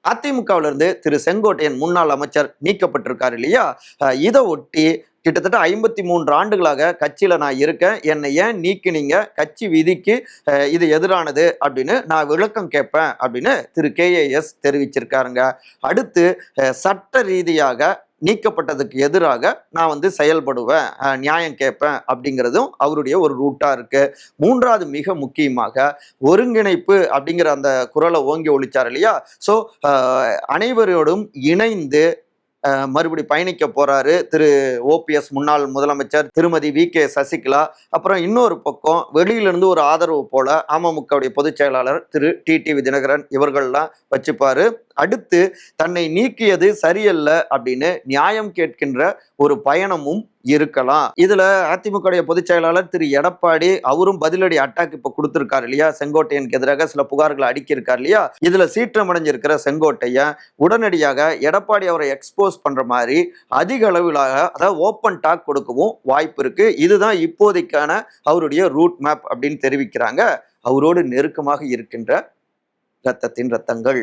அதிமுகவிலிருந்து திரு செங்கோட்டையன் முன்னாள் அமைச்சர் நீக்கப்பட்டிருக்காரு இல்லையா? இதை ஒட்டி கிட்டத்தட்ட 53 ஆண்டுகளாக கட்சியில நான் இருக்கேன், என்னை ஏன் நீக்கினீங்க, கட்சி விதிக்கு இது எதிரானது அப்படின்னு நான் விளக்கம் கேட்பேன் அப்படின்னு திரு KAS தெரிவிச்சிருக்காருங்க. அடுத்து சட்ட ரீதியாக நீக்கப்பட்டதுக்கு எதிராக நான் செயல்படுவேன், நியாயம் கேட்பேன் அப்படிங்கிறதும் அவருடைய ஒரு ரூட்டா இருக்கு. மூன்றாவது மிக முக்கியமாக ஒருங்கிணைப்பு அப்படிங்கிற அந்த குரலை ஓங்கி ஒழிச்சார் இல்லையா? ஸோ அனைவரோடும் இணைந்து மறுபடி பயணிக்க போறாரு திரு OPS முன்னாள் முதலமைச்சர் திருமதி VK சசிகலா. அப்புறம் இன்னொரு பக்கம் வெளியிலிருந்து ஒரு ஆதரவு போல அமமுகவுடைய பொதுச் செயலாளர் திரு TTV தினகரன் இவர்கள்லாம் வச்சுப்பாரு. அடுத்து தன்னை நீக்கியது சரியல்ல அப்படின்னு நியாயம் கேட்கின்ற ஒரு பயணமும் இருக்கலாம். இதுல அதிமுக பொதுச் செயலாளர் திரு எடப்பாடி அவரும் பதிலடி அட்டாக் இப்ப கொடுத்திருக்காரு இல்லையா? செங்கோட்டையனுக்கு எதிராக சில புகார்களை அடுக்கியிருக்காரு இல்லையா? இதுல சீற்றமடைஞ்சிருக்கிற செங்கோட்டையன் உடனடியாக எடப்பாடி அவரை எக்ஸ்போஸ் பண்ற மாதிரி அதிக அளவிலாக அதாவது ஓப்பன் டாக் கொடுக்கவும் வாய்ப்பு இருக்கு. இதுதான் இப்போதைக்கான அவருடைய ரூட் மேப் அப்படின்னு தெரிவிக்கிறாங்க அவரோடு நெருக்கமாக இருக்கின்ற ரத்தத்தின் ரத்தங்கள்.